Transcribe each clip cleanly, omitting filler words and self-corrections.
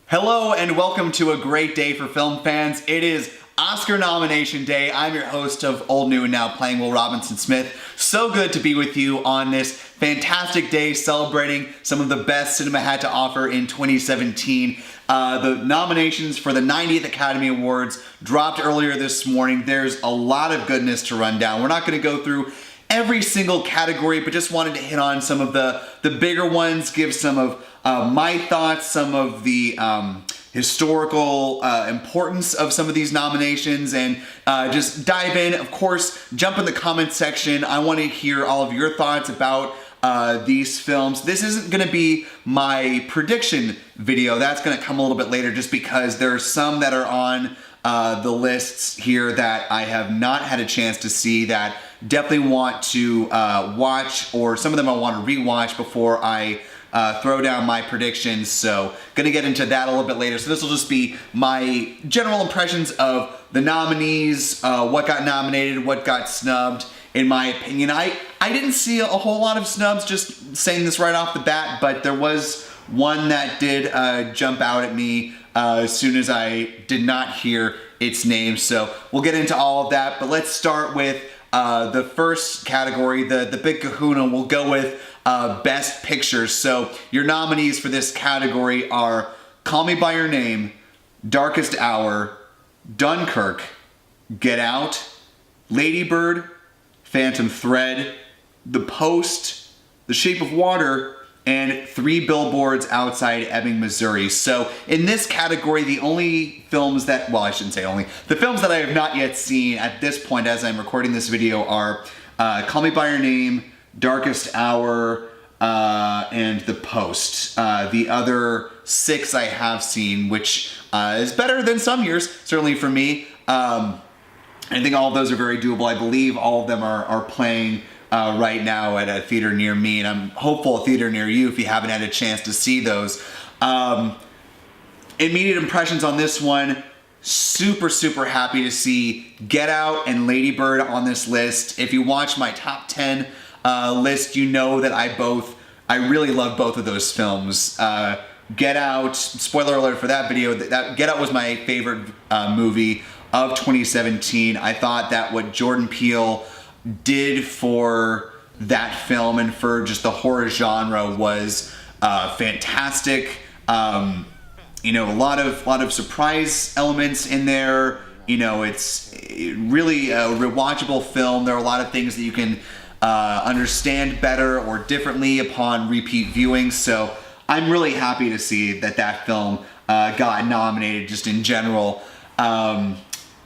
Hello and welcome to a great day for film fans. It is Oscar nomination day. I'm your host of Old, New, and Now, playing Will Robinson Smith. So good to be with you on this fantastic day celebrating some of the best cinema had to offer in 2017. The nominations for the 90th Academy Awards dropped earlier this morning. There's a lot of goodness to run down. We're not going to go through every single category, but just wanted to hit on some of the bigger ones, give some of my thoughts, some of the historical importance of some of these nominations, and just dive in. Of course, jump in the comments section. I want to hear all of your thoughts about these films. This isn't going to be my prediction video. That's going to come a little bit later, just because there are some that are on the lists here that I have not had a chance to see that definitely want to watch, or some of them I want to rewatch before I throw down my predictions. So gonna get into that a little bit later. So this will just be my general impressions of the nominees, what got nominated, what got snubbed, in my opinion. I didn't see a whole lot of snubs, just saying this right off the bat, but there was one that did jump out at me as soon as I did not hear its name. So we'll get into all of that, but let's start with the first category, the big kahuna. We'll go with Best Pictures. So your nominees for this category are Call Me By Your Name, Darkest Hour, Dunkirk, Get Out, Lady Bird, Phantom Thread, The Post, The Shape of Water, and 3 Billboards Outside Ebbing, Missouri. So in this category, the only films that, well, I shouldn't say only, the films that I have not yet seen at this point as I'm recording this video are Call Me By Your Name, Darkest Hour, and The Post. The other 6 I have seen, which is better than some years, certainly for me. I think all of those are very doable. I believe all of them are playing right now at a theater near me, and I'm hopeful a theater near you if you haven't had a chance to see those. Immediate impressions on this one, super happy to see Get Out and Lady Bird on this list. If you watch my top 10 list, you know that I really love both of those films. Get Out, spoiler alert for that video, Get Out was my favorite movie of 2017. I thought that what Jordan Peele did for that film and for just the horror genre was fantastic. You know, a lot of surprise elements in there. You know, it's really a rewatchable film. There are a lot of things that you can understand better or differently upon repeat viewing. So I'm really happy to see that film got nominated just in general.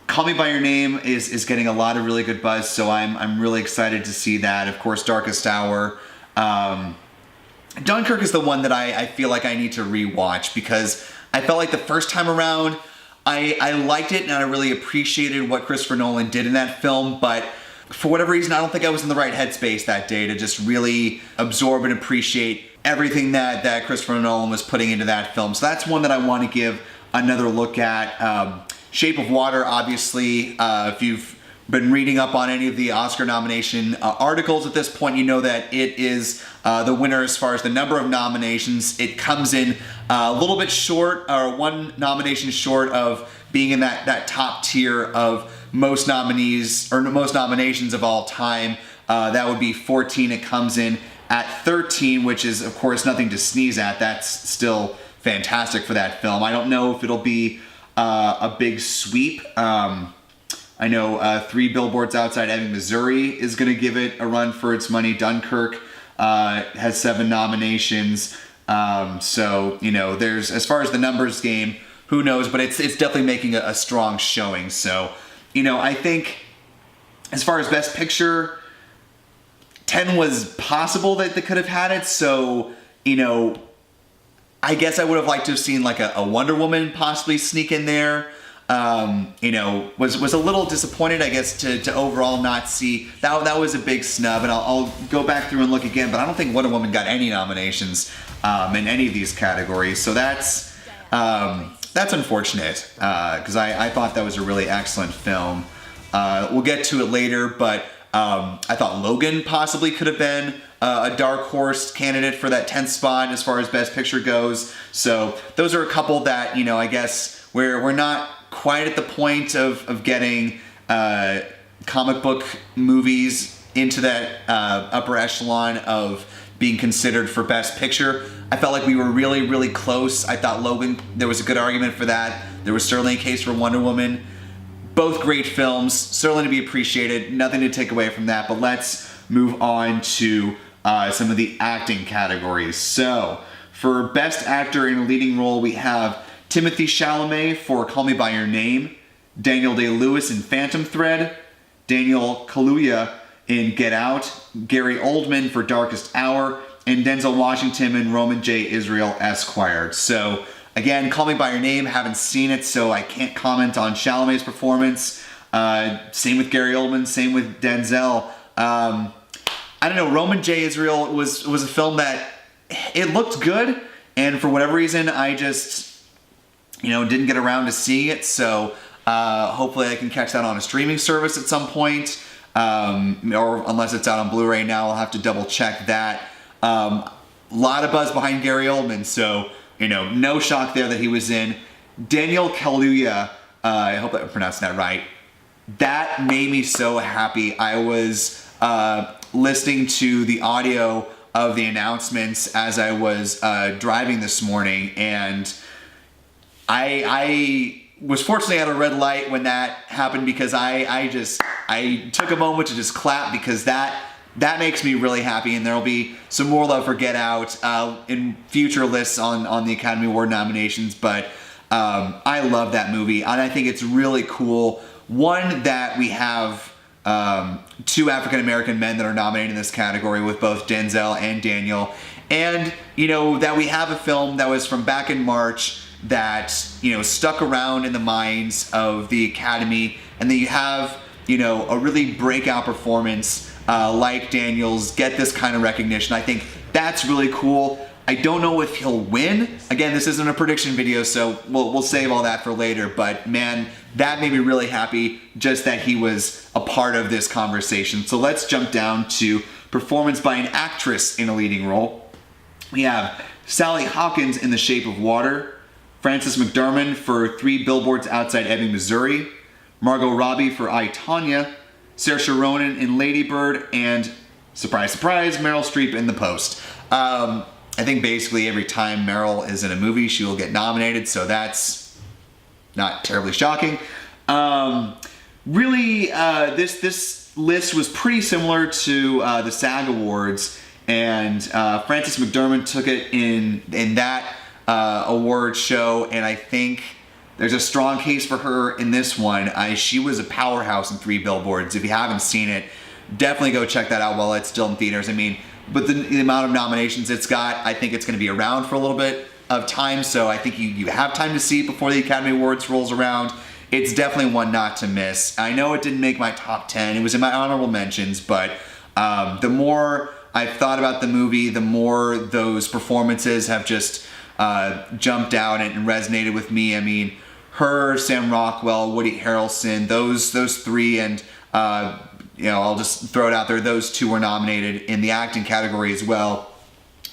Call Me By Your Name is getting a lot of really good buzz, so I'm really excited to see that. Of course, Darkest Hour. Dunkirk is the one that I feel like I need to rewatch, because I felt like the first time around I liked it and I really appreciated what Christopher Nolan did in that film, but for whatever reason I don't think I was in the right headspace that day to just really absorb and appreciate everything that Christopher Nolan was putting into that film. So that's one that I want to give another look at. Shape of Water, obviously, if you've been reading up on any of the Oscar nomination articles at this point, you know that it is the winner as far as the number of nominations. It comes in a little bit short, or one nomination short of being in that top tier of most nominees, or most nominations of all time. That would be 14. It comes in at 13, which is, of course, nothing to sneeze at. That's still fantastic for that film. I don't know if it'll be a big sweep. I know 3 Billboards Outside Ebbing, Missouri is going to give it a run for its money. Dunkirk has 7 nominations. So, you know, there's, as far as the numbers game, who knows, but it's definitely making a strong showing. So, you know, I think as far as Best Picture, 10 was possible that they could have had it. So, you know, I guess I would have liked to have seen like a Wonder Woman possibly sneak in there. You know, was a little disappointed, I guess, to overall not see that was a big snub. And I'll go back through and look again, but I don't think Wonder Woman got any nominations in any of these categories. So that's unfortunate, because I thought that was a really excellent film. We'll get to it later, but I thought Logan possibly could have been a dark horse candidate for that 10th spot as far as Best Picture goes. So those are a couple that, you know, I guess we're not quite at the point of getting comic book movies into that upper echelon of being considered for Best Picture. I felt like we were really, really close. I thought Logan, there was a good argument for that. There was certainly a case for Wonder Woman. Both great films, certainly to be appreciated. Nothing to take away from that, but let's move on to some of the acting categories. So, for Best Actor in a Leading Role, we have Timothée Chalamet for Call Me By Your Name, Daniel Day-Lewis in Phantom Thread, Daniel Kaluuya in Get Out, Gary Oldman for Darkest Hour, and Denzel Washington in Roman J. Israel Esquire. So, again, Call Me By Your Name, haven't seen it, so I can't comment on Chalamet's performance. Same with Gary Oldman, same with Denzel. I don't know, Roman J. Israel was a film that, it looked good, and for whatever reason, I just, you know, didn't get around to seeing it, so hopefully I can catch that on a streaming service at some point, or unless it's out on Blu-ray now, I'll have to double check that. Lot of buzz behind Gary Oldman, so, you know, no shock there that he was in. Daniel Kaluuya, I hope I'm pronouncing that right. That made me so happy. I was listening to the audio of the announcements as I was driving this morning, and I was fortunately at a red light when that happened, because I took a moment to just clap, because that makes me really happy, and there'll be some more love for Get Out in future lists on the Academy Award nominations, but I love that movie, and I think it's really cool. One, that we have two African-American men that are nominated in this category, with both Denzel and Daniel, and, you know, that we have a film that was from back in March that, you know, stuck around in the minds of the Academy, and that you have, you know, a really breakout performance like Daniel's get this kind of recognition. I think that's really cool. I don't know if he'll win. Again, this isn't a prediction video, so we'll save all that for later, but man, that made me really happy just that he was a part of this conversation. So let's jump down to performance by an actress in a leading role. We have Sally Hawkins in The Shape of Water, Frances McDormand for 3 Billboards Outside Ebbing, Missouri, Margot Robbie for I, Tonya, Saoirse Ronan in Lady Bird, and, surprise, surprise, Meryl Streep in The Post. I think basically every time Meryl is in a movie, she will get nominated, so that's not terribly shocking. Really, this list was pretty similar to the SAG Awards, and Frances McDormand took it in that award show, and I think there's a strong case for her in this one. She was a powerhouse in 3 Billboards. If you haven't seen it, definitely go check that out while it's still in theaters. I mean, but the amount of nominations it's got, I think it's going to be around for a little bit of time, so I think you have time to see it before the Academy Awards rolls around. It's definitely one not to miss. I know it didn't make my top 10. It was in my honorable mentions, but the more I've thought about the movie, the more those performances have just jumped out and resonated with me. I mean, her, Sam Rockwell, Woody Harrelson, those 3, and you know, I'll just throw it out there, those 2 were nominated in the acting category as well.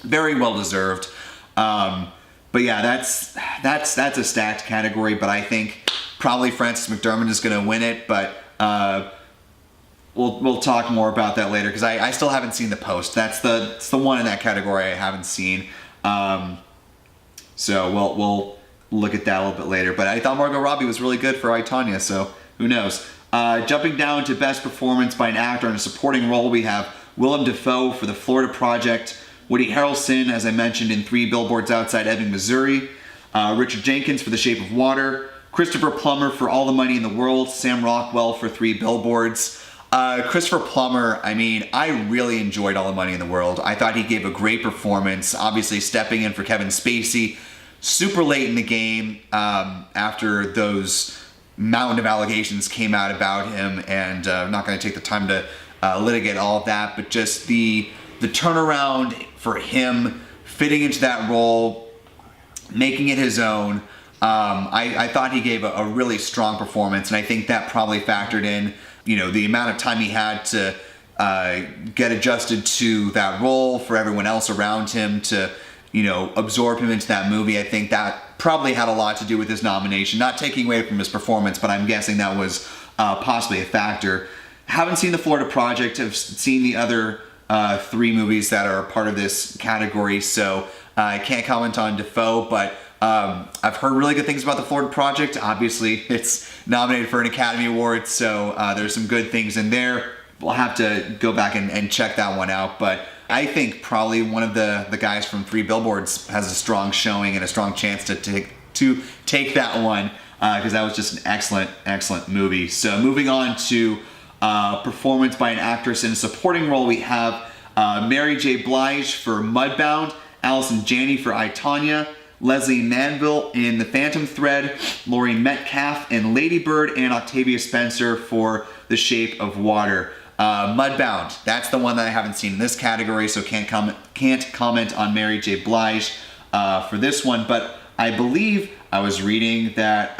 Very well deserved. But yeah, that's a stacked category, but I think probably Frances McDormand is going to win it, but we'll talk more about that later, because I still haven't seen The Post. That's the one in that category I haven't seen. So we'll look at that a little bit later. But I thought Margot Robbie was really good for I, Tonya, so who knows. Jumping down to Best Performance by an Actor in a Supporting Role, we have Willem Dafoe for The Florida Project, Woody Harrelson, as I mentioned, in 3 Billboards Outside Ebbing, Missouri, Richard Jenkins for The Shape of Water, Christopher Plummer for All the Money in the World, Sam Rockwell for 3 Billboards. Christopher Plummer, I mean, I really enjoyed All the Money in the World. I thought he gave a great performance, obviously stepping in for Kevin Spacey super late in the game after those mountain of allegations came out about him, and I'm not going to take the time to litigate all of that, but just the turnaround for him fitting into that role, making it his own. I thought he gave a really strong performance, and I think that probably factored in, you know, the amount of time he had to get adjusted to that role, for everyone else around him to, absorb him into that movie. I think that probably had a lot to do with his nomination. Not taking away from his performance, but I'm guessing that was possibly a factor. Haven't seen The Florida Project. I've seen the other 3 movies that are part of this category, so I can't comment on Dafoe, but I've heard really good things about The Florida Project. Obviously, it's nominated for an Academy Award, so there's some good things in there. We'll have to go back and check that one out, but I think probably one of the guys from 3 Billboards has a strong showing and a strong chance to take that one, because that was just an excellent movie. So moving on to performance by an actress in a supporting role, we have Mary J. Blige for Mudbound, Allison Janney for I, Tonya, Leslie Manville in The Phantom Thread, Laurie Metcalf in Lady Bird, and Octavia Spencer for The Shape of Water. Mudbound, that's the one that I haven't seen in this category, so can't comment on Mary J. Blige for this one, but I believe I was reading that,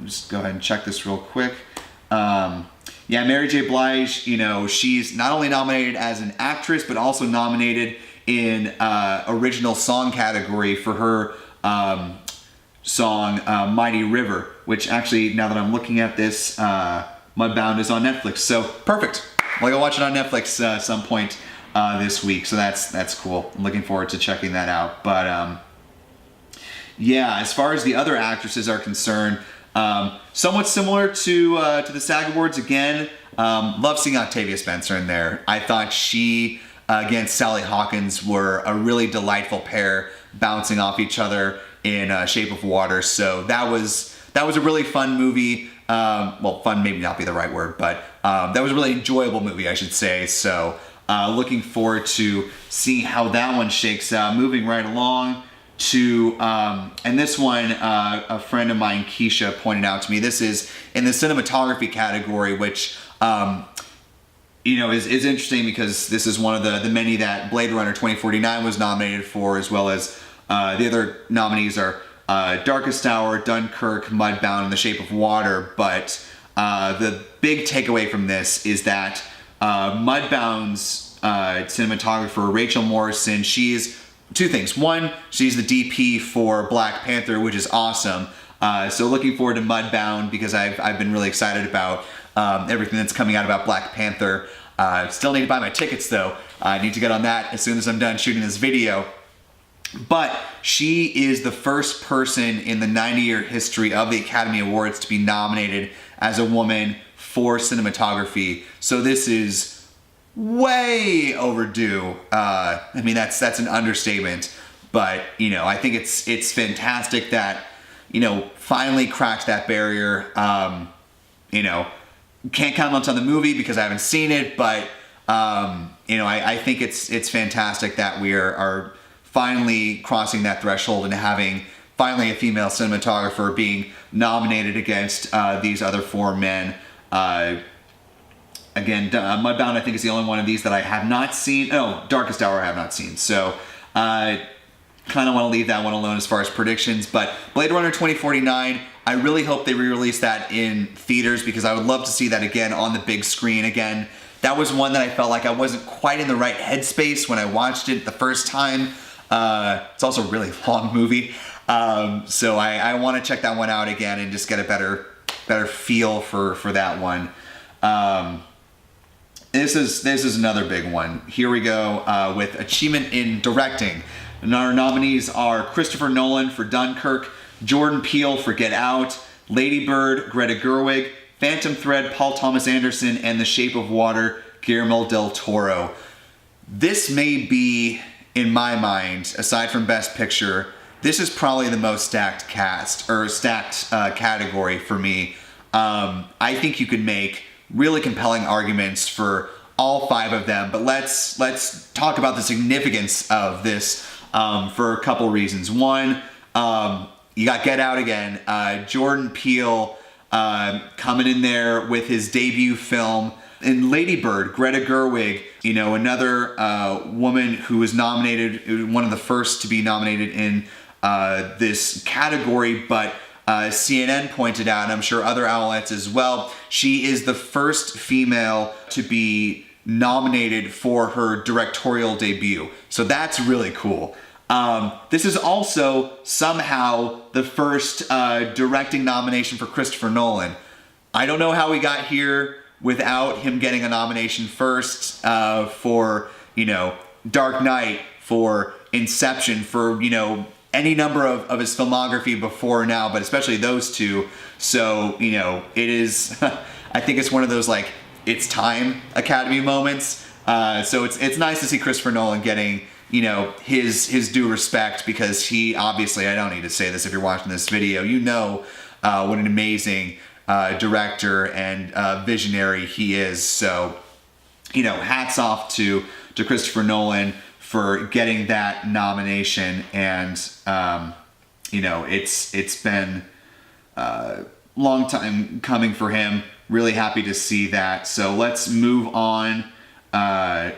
just go ahead and check this real quick. Yeah, Mary J. Blige, she's not only nominated as an actress, but also nominated in original song category for her song Mighty River, which actually, now that I'm looking at this, Mudbound is on Netflix, so perfect. I'll go watch it on Netflix at some point this week, so that's cool. I'm looking forward to checking that out. But yeah, as far as the other actresses are concerned, somewhat similar to the SAG Awards again. Love seeing Octavia Spencer in there. I thought she against Sally Hawkins were a really delightful pair, bouncing off each other in Shape of Water. So that was a really fun movie. Well, fun maybe not be the right word, but that was a really enjoyable movie, I should say. So looking forward to seeing how that one shakes out. Moving right along to, and this one, a friend of mine, Keisha, pointed out to me, this is in the cinematography category, which, is interesting because this is one of the many that Blade Runner 2049 was nominated for, as well as the other nominees are Darkest Hour, Dunkirk, Mudbound, and The Shape of Water. But the big takeaway from this is that Mudbound's cinematographer, Rachel Morrison, she's two things. One, she's the DP for Black Panther, which is awesome. So looking forward to Mudbound because I've been really excited about everything that's coming out about Black Panther. Still need to buy my tickets though. I need to get on that as soon as I'm done shooting this video. But she is the first person in the 90-year history of the Academy Awards to be nominated as a woman for cinematography. So this is way overdue. I mean, that's an understatement. But, I think it's fantastic that, finally cracked that barrier. Can't comment on the movie because I haven't seen it, but, I think it's fantastic that we are finally crossing that threshold and having finally a female cinematographer being nominated against these other 4 men. Again, Mudbound I think is the only one of these that I have not seen. Oh, Darkest Hour I have not seen. So I kind of want to leave that one alone as far as predictions. But Blade Runner 2049, I really hope they re-release that in theaters because I would love to see that again on the big screen again. That was one that I felt like I wasn't quite in the right headspace when I watched it the first time. It's also a really long movie. So I want to check that one out again and just get a better feel for that one. This is another big one. Here we go with achievement in directing. And our nominees are Christopher Nolan for Dunkirk, Jordan Peele for Get Out, Lady Bird, Greta Gerwig, Phantom Thread, Paul Thomas Anderson, and The Shape of Water, Guillermo del Toro. This may be, in my mind, aside from Best Picture, this is probably the most stacked category for me. I think you could make really compelling arguments for all 5 of them, but let's talk about the significance of this for a couple reasons. One, you got Get Out again. Jordan Peele coming in there with his debut film. In Lady Bird, Greta Gerwig, another woman who was nominated, one of the first to be nominated in this category, but CNN pointed out, and I'm sure other outlets as well, she is the first female to be nominated for her directorial debut. So that's really cool. This is also somehow the first directing nomination for Christopher Nolan. I don't know how we got here without him getting a nomination first for, Dark Knight, for Inception, for, any number of his filmography before now, but especially those two. So, it is, I think it's one of those, like, it's time Academy moments. So it's nice to see Christopher Nolan getting, his due respect, because he obviously, I don't need to say this if you're watching this video, what an amazing director and visionary he is. So, hats off to Christopher Nolan for getting that nomination. And, it's been a long time coming for him. Really happy to see that. So let's move on. I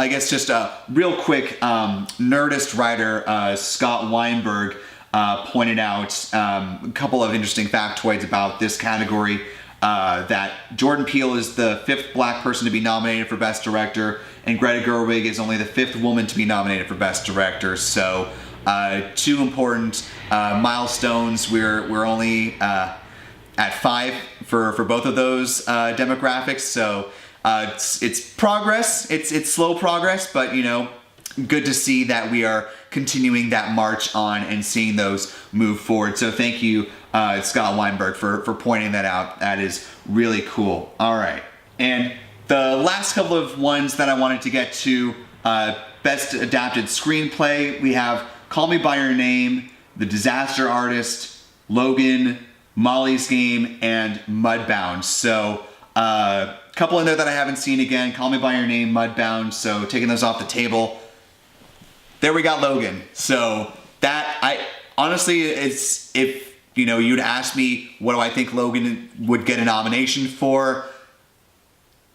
guess just a real quick, Nerdist writer Scott Weinberg pointed out a couple of interesting factoids about this category. That Jordan Peele is the 5th black person to be nominated for Best Director, and Greta Gerwig is only the 5th woman to be nominated for Best Director. So 2 important milestones. We're only at 5 for both of those demographics. So it's progress. It's slow progress, but good to see that we are continuing that march on and seeing those move forward. So thank you, Scott Weinberg, for pointing that out. That is really cool. All right, and the last couple of ones that I wanted to get to, Best Adapted Screenplay, we have Call Me By Your Name, The Disaster Artist, Logan, Molly's Game, and Mudbound. So a couple in there that I haven't seen. Again, Call Me By Your Name, Mudbound, so taking those off the table. There we got Logan. So that, I honestly, it's, if you'd ask me what do I think Logan would get a nomination for,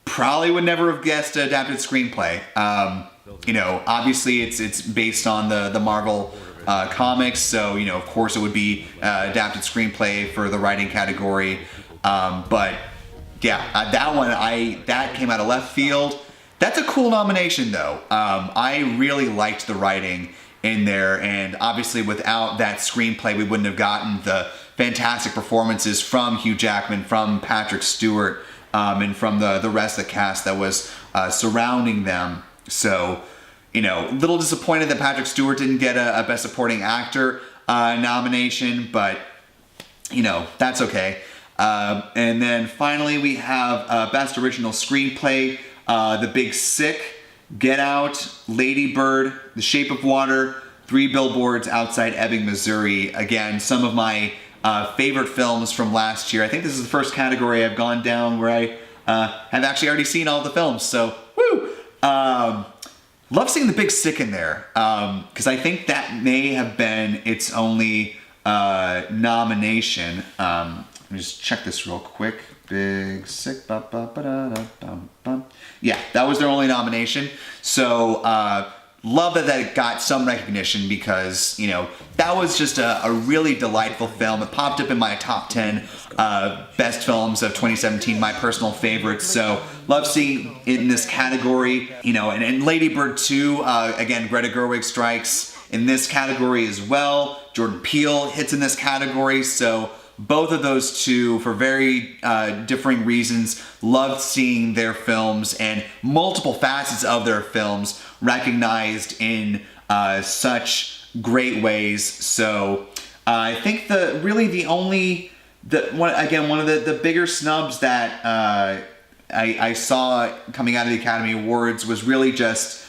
probably would never have guessed adapted screenplay. Obviously it's based on the Marvel comics, so of course it would be adapted screenplay for the writing category. But yeah, that one, that came out of left field. That's a cool nomination though. I really liked the writing in there, and obviously without that screenplay we wouldn't have gotten the fantastic performances from Hugh Jackman, from Patrick Stewart, and from the rest of the cast that was surrounding them. So, little disappointed that Patrick Stewart didn't get a Best Supporting Actor nomination, but that's okay. And then finally we have Best Original Screenplay, The Big Sick, Get Out, Lady Bird, The Shape of Water, 3 Billboards Outside Ebbing, Missouri. Again, some of my favorite films from last year. I think this is the first category I've gone down where I have actually already seen all the films, so woo! Love seeing The Big Sick in there, because I think that may have been its only nomination. Let me just check this real quick. Big Sick. Yeah, that was their only nomination. So love that it got some recognition, because that was just a really delightful film. It popped up in my top 10 best films of 2017, my personal favorites. So love seeing it in this category. And Lady Bird 2, again, Greta Gerwig strikes in this category as well. Jordan Peele hits in this category. So both of those two, for very differing reasons, loved seeing their films and multiple facets of their films recognized in such great ways. So I think one of the bigger snubs that I saw coming out of the Academy Awards was really just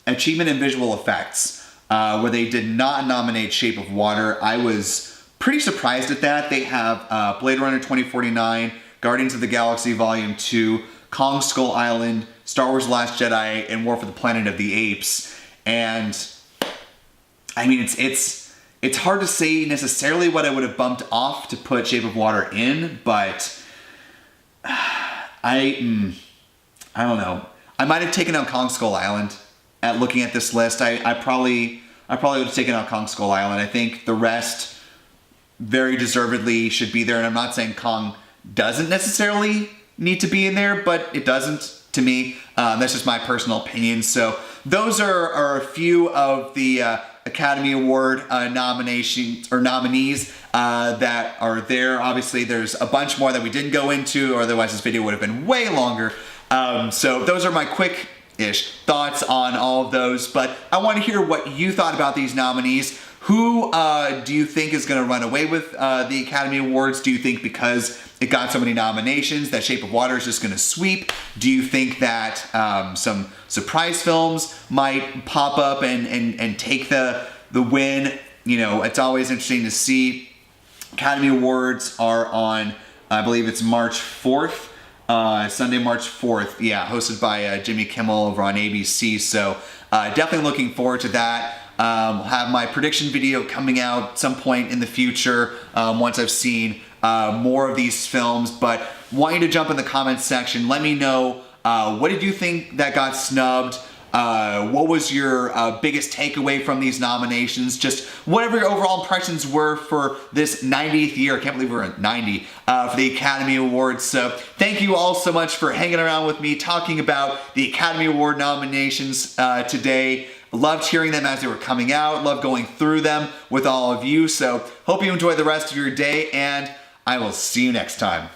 achievement in visual effects, where they did not nominate Shape of Water. I was pretty surprised at that. They have Blade Runner 2049, Guardians of the Galaxy Volume 2, Kong Skull Island, Star Wars The Last Jedi, and War for the Planet of the Apes. And I mean, it's hard to say necessarily what I would have bumped off to put Shape of Water in, but I don't know. I might have taken out Kong Skull Island at looking at this list. I probably would have taken out Kong Skull Island. I think the rest very deservedly should be there, and I'm not saying Kong doesn't necessarily need to be in there, but it doesn't. to me. That's just my personal opinion. So those are a few of the Academy Award nominations or nominees that are there. Obviously, there's a bunch more that we didn't go into, or otherwise this video would have been way longer. So those are my quick-ish thoughts on all of those, but I want to hear what you thought about these nominees. Who do you think is going to run away with the Academy Awards? Do you think because it got so many nominations that Shape of Water is just going to sweep? Do you think that some surprise films might pop up and take the win? You know, it's always interesting to see. Academy Awards are on, I believe it's March 4th. Sunday, March 4th, yeah, hosted by Jimmy Kimmel over on ABC, so definitely looking forward to that. I'll have my prediction video coming out some point in the future once I've seen more of these films, but want you to jump in the comments section. Let me know what did you think that got snubbed? What was your biggest takeaway from these nominations? Just whatever your overall impressions were for this 90th year. I can't believe we're at 90 for the Academy Awards. So thank you all so much for hanging around with me, talking about the Academy Award nominations today. Loved hearing them as they were coming out. Loved going through them with all of you. So hope you enjoy the rest of your day, and I will see you next time.